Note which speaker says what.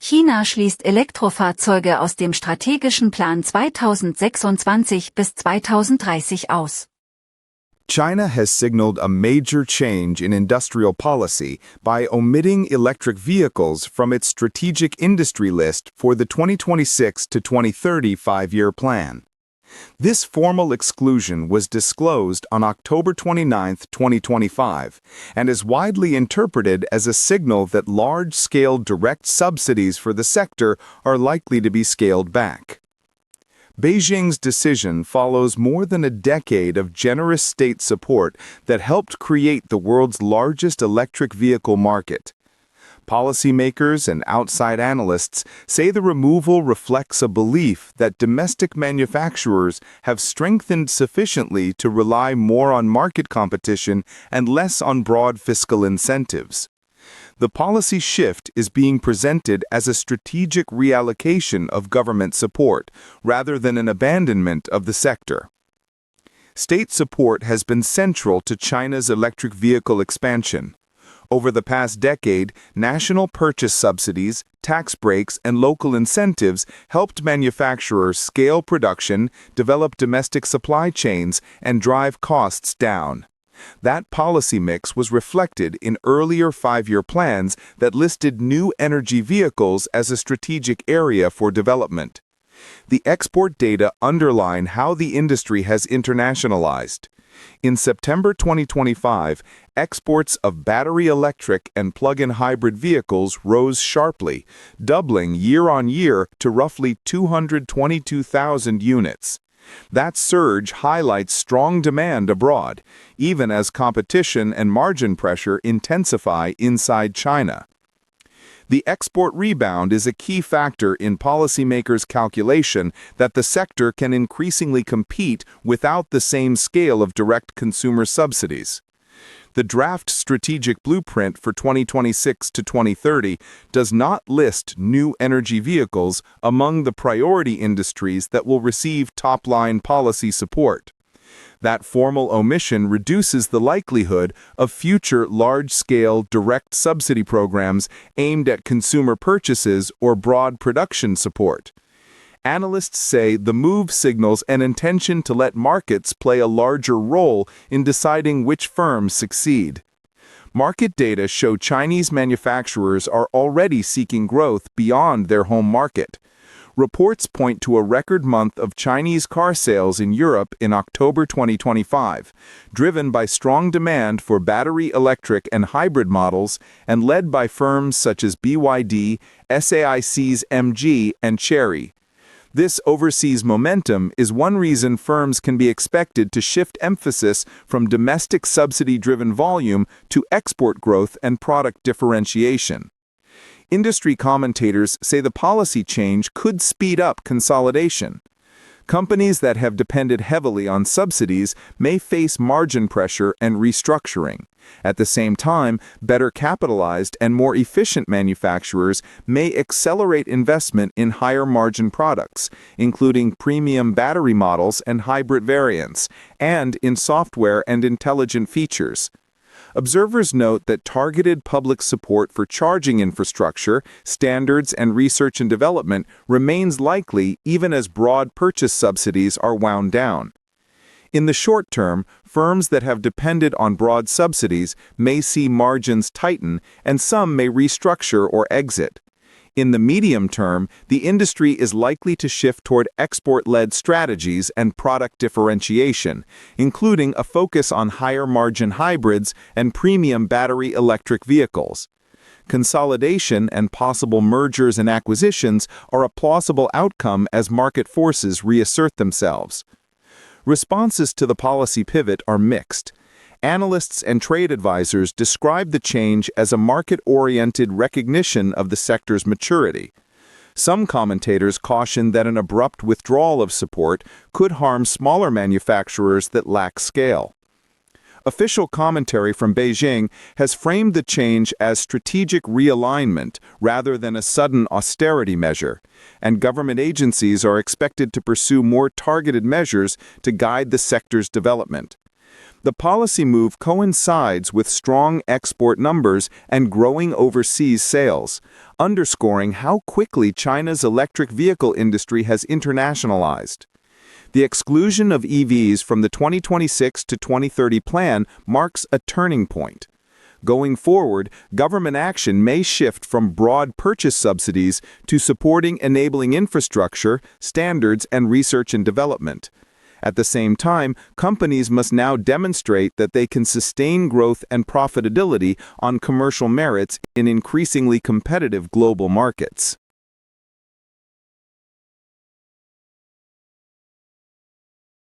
Speaker 1: China schließt Elektrofahrzeuge aus dem strategischen Plan 2026 bis 2030 aus.
Speaker 2: China has signaled a major change in industrial policy by omitting electric vehicles from its strategic industry list for the 2026 to 2030 five-year plan. This formal exclusion was disclosed on October 29, 2025, and is widely interpreted as a signal that large-scale direct subsidies for the sector are likely to be scaled back. Beijing's decision follows more than a decade of generous state support that helped create the world's largest electric vehicle market. Policymakers and outside analysts say the removal reflects a belief that domestic manufacturers have strengthened sufficiently to rely more on market competition and less on broad fiscal incentives. The policy shift is being presented as a strategic reallocation of government support, rather than an abandonment of the sector. State support has been central to China's electric vehicle expansion. Over the past decade, national purchase subsidies, tax breaks, and local incentives helped manufacturers scale production, develop domestic supply chains, and drive costs down. That policy mix was reflected in earlier five-year plans that listed new energy vehicles as a strategic area for development. The export data underline how the industry has internationalized. In September 2025, exports of battery electric and plug-in hybrid vehicles rose sharply, doubling year-on-year to roughly 222,000 units. That surge highlights strong demand abroad, even as competition and margin pressure intensify inside China. The export rebound is a key factor in policymakers' calculation that the sector can increasingly compete without the same scale of direct consumer subsidies. The draft strategic blueprint for 2026 to 2030 does not list new energy vehicles among the priority industries that will receive top-line policy support. That formal omission reduces the likelihood of future large-scale direct subsidy programs aimed at consumer purchases or broad production support. Analysts say the move signals an intention to let markets play a larger role in deciding which firms succeed. Market data show Chinese manufacturers are already seeking growth beyond their home market. Reports point to a record month of Chinese car sales in Europe in October 2025, driven by strong demand for battery electric and hybrid models and led by firms such as BYD, SAIC's MG, and Chery. This overseas momentum is one reason firms can be expected to shift emphasis from domestic subsidy-driven volume to export growth and product differentiation. Industry commentators say the policy change could speed up consolidation. Companies that have depended heavily on subsidies may face margin pressure and restructuring. At the same time, better capitalized and more efficient manufacturers may accelerate investment in higher margin products, including premium battery models and hybrid variants, and in software and intelligent features. Observers note that targeted public support for charging infrastructure, standards, and research and development remains likely even as broad purchase subsidies are wound down. In the short term, firms that have depended on broad subsidies may see margins tighten, and some may restructure or exit. In the medium term, the industry is likely to shift toward export-led strategies and product differentiation, including a focus on higher-margin hybrids and premium battery electric vehicles. Consolidation and possible mergers and acquisitions are a plausible outcome as market forces reassert themselves. Responses to the policy pivot are mixed. Analysts and trade advisors describe the change as a market-oriented recognition of the sector's maturity. Some commentators caution that an abrupt withdrawal of support could harm smaller manufacturers that lack scale. Official commentary from Beijing has framed the change as strategic realignment rather than a sudden austerity measure, and government agencies are expected to pursue more targeted measures to guide the sector's development. The policy move coincides with strong export numbers and growing overseas sales, underscoring how quickly China's electric vehicle industry has internationalized. The exclusion of EVs from the 2026 to 2030 plan marks a turning point. Going forward, government action may shift from broad purchase subsidies to supporting enabling infrastructure, standards, and research and development. At the same time, companies must now demonstrate that they can sustain growth and profitability on commercial merits in increasingly competitive global markets.